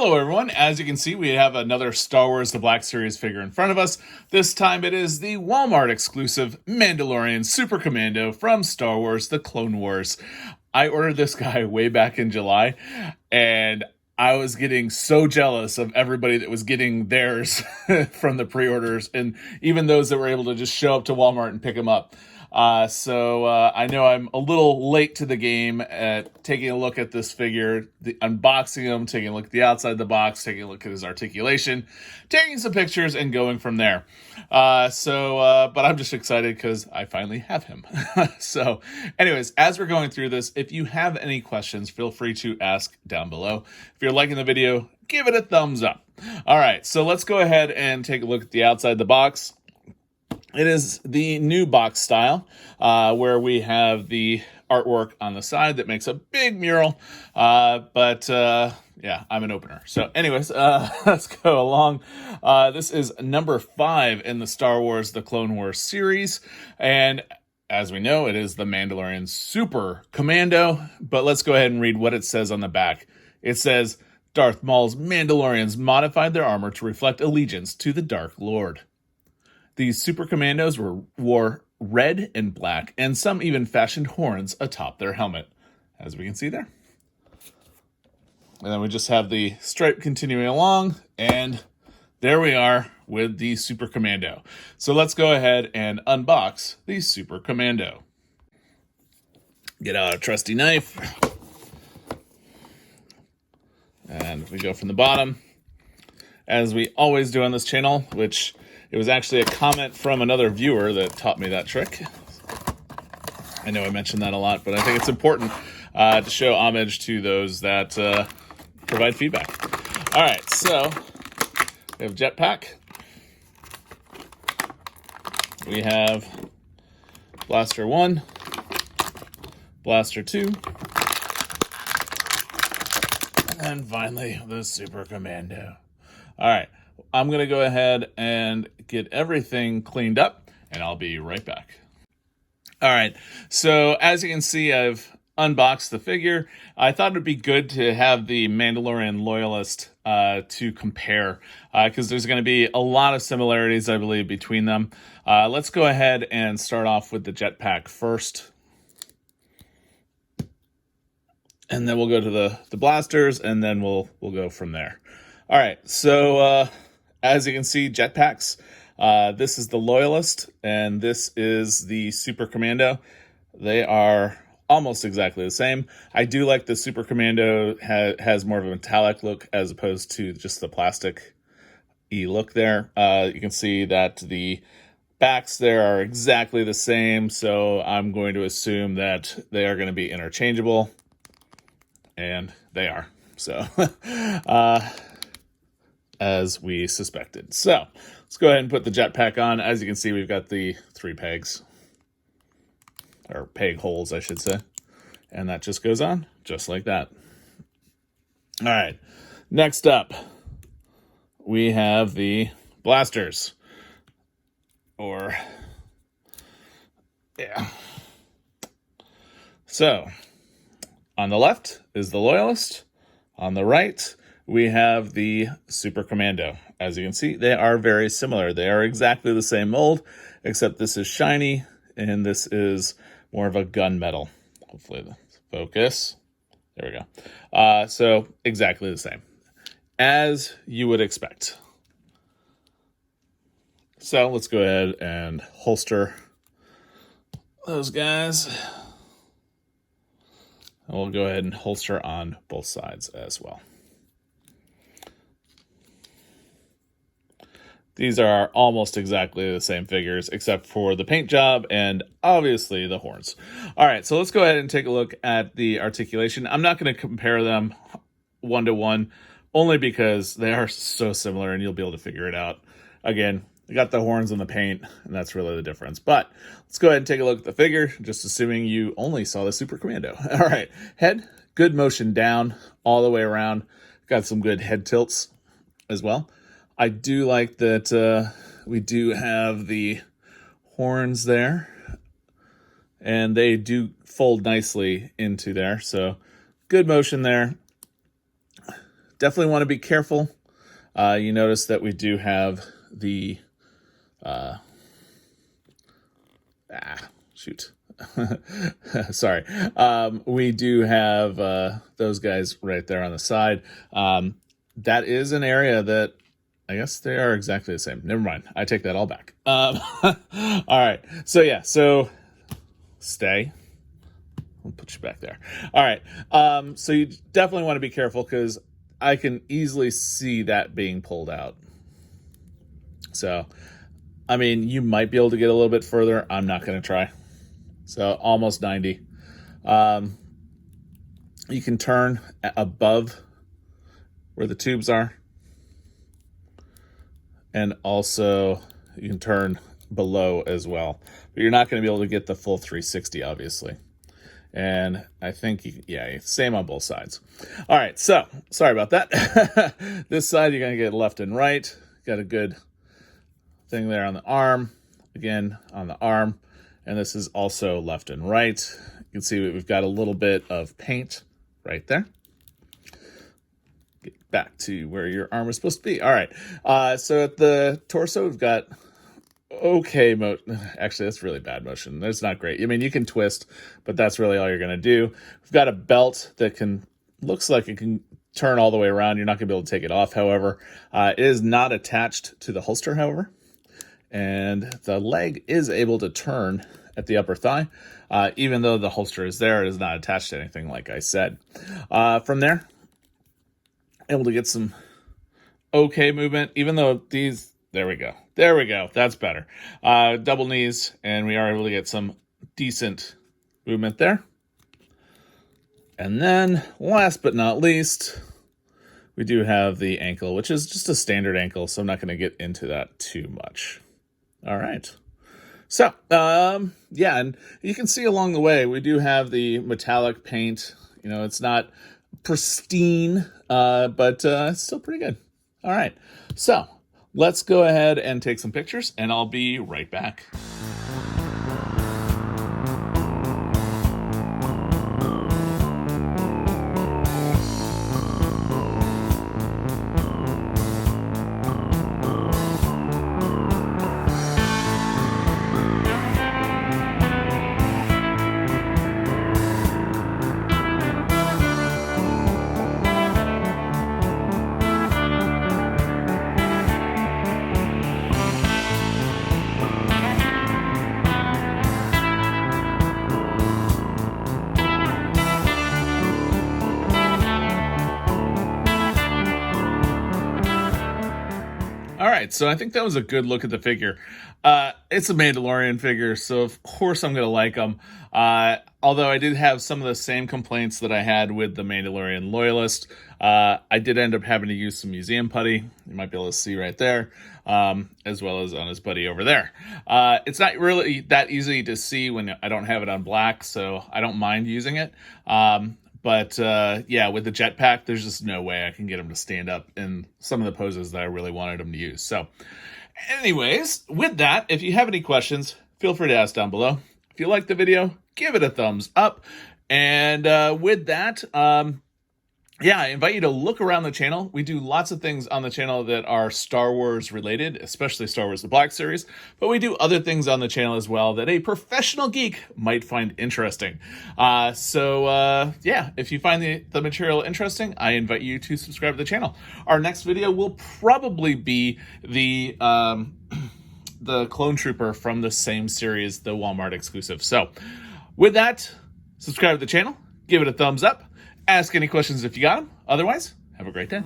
Hello everyone, as you can see we have another Star Wars The Black Series figure in front of us. This time it is the Walmart exclusive Mandalorian Super Commando from Star Wars The Clone Wars. I ordered this guy way back in July and I was getting so jealous of everybody that was getting theirs from the pre-orders and even those that were able to just show up to Walmart and pick them up. So I know I'm a little late to the game at taking a look at this figure, unboxing him, taking a look at the outside of the box, taking a look at his articulation, taking some pictures, and going from there. But I'm just excited because I finally have him. So anyways, as we're going through this, if you have any questions, feel free to ask down below. If you're liking the video, give it a thumbs up. All right, so let's go ahead and take a look at the outside of the box. It is the new box style, where we have the artwork on the side that makes a big mural. Yeah, I'm an opener. So anyways, let's go along. This is number 5 in the Star Wars The Clone Wars series. And as we know, it is the Mandalorian Super Commando. But let's go ahead and read what it says on the back. It says, Darth Maul's Mandalorians modified their armor to reflect allegiance to the Dark Lord. These Super Commandos wore red and black, and some even fashioned horns atop their helmet, as we can see there. And then we just have the stripe continuing along, and there we are with the Super Commando. So let's go ahead and unbox the Super Commando. Get out a trusty knife. And we go from the bottom, as we always do on this channel, which... it was actually a comment from another viewer that taught me that trick. I know I mentioned that a lot, but I think it's important to show homage to those that provide feedback. All right, so we have Jetpack. We have Blaster 1, Blaster 2, and then finally the Super Commando. All right. I'm going to go ahead and get everything cleaned up, and I'll be right back. All right, so as you can see, I've unboxed the figure. I thought it would be good to have the Mandalorian Loyalist to compare, because there's going to be a lot of similarities, I believe, between them. Let's go ahead and start off with the Jetpack first. And then we'll go to the blasters, and then we'll go from there. All right, so... as you can see, Jetpacks. This is the Loyalist, and this is the Super Commando. They are almost exactly the same. I do like the Super Commando has more of a metallic look as opposed to just the plastic-y look there. You can see that the backs there are exactly the same, so I'm going to assume that they are going to be interchangeable, and they are. So, as we suspected. So let's go ahead and put the Jetpack on. As you can see, we've got the 3 pegs, or peg holes, I should say. And that just goes on just like that. All right, next up, we have the blasters. So on the left is the Loyalist. On the right, we have the Super Commando. As you can see, they are very similar. They are exactly the same mold, except this is shiny, and this is more of a gunmetal. Hopefully the focus. There we go. So exactly the same, as you would expect. So let's go ahead and holster those guys. And we'll go ahead and holster on both sides as well. These are almost exactly the same figures, except for the paint job and obviously the horns. All right, so let's go ahead and take a look at the articulation. I'm not going to compare them one-to-one, only because they are so similar and you'll be able to figure it out. Again, I got the horns and the paint, and that's really the difference. But let's go ahead and take a look at the figure, just assuming you only saw the Super Commando. All right, head, good motion down all the way around. Got some good head tilts as well. I do like that we do have the horns there, and they do fold nicely into there. So good motion there. definitely want to be careful. You notice that we do have the sorry. We do have those guys right there on the side. That is an area that I guess they are exactly the same. Never mind. I take that all back. All right. So yeah. So stay. I'll put you back there. All right. So you definitely want to be careful because I can easily see that being pulled out. So, I mean, you might be able to get a little bit further. I'm not going to try. So almost 90. You can turn above where the tubes are. And also you can turn below as well. But you're not going to be able to get the full 360, obviously. And I think, yeah, same on both sides. All right, so sorry about that. This side, you're going to get left and right. Got a good thing there on the arm. Again, on the arm. And this is also left and right. You can see we've got a little bit of paint right there. Get back to where your arm is supposed to be. All right. So at the torso, we've got okay motion. Actually, that's really bad motion. That's not great. I mean, you can twist, but that's really all you're going to do. We've got a belt that looks like it can turn all the way around. You're not going to be able to take it off, however. It is not attached to the holster, however. And the leg is able to turn at the upper thigh. Even though the holster is there, it is not attached to anything, like I said. From there, able to get some okay movement, even though these, there we go. There we go. That's better. Double knees, and we are able to get some decent movement there. And then, last but not least, we do have the ankle, which is just a standard ankle, so I'm not going to get into that too much. All right. So, yeah, and you can see along the way, we do have the metallic paint. You know, it's not pristine, but it's still pretty good. All right. So, let's go ahead and take some pictures, and I'll be right back. All right, so I think that was a good look at the figure. It's a Mandalorian figure, so of course I'm going to like them. Although I did have some of the same complaints that I had with the Mandalorian Loyalist. I did end up having to use some museum putty. You might be able to see right there, as well as on his buddy over there. It's not really that easy to see when I don't have it on black, so I don't mind using it. But yeah, with the Jetpack, there's just no way I can get him to stand up in some of the poses that I really wanted him to use. So anyways, with that, if you have any questions, feel free to ask down below. If you liked the video, give it a thumbs up. And with that, yeah, I invite you to look around the channel. We do lots of things on the channel that are Star Wars related, especially Star Wars The Black Series, but we do other things on the channel as well that a professional geek might find interesting. So yeah, if you find the material interesting, I invite you to subscribe to the channel. Our next video will probably be the Clone Trooper from the same series, the Walmart exclusive. So with that, subscribe to the channel, give it a thumbs up. Ask any questions if you got them. Otherwise, have a great day.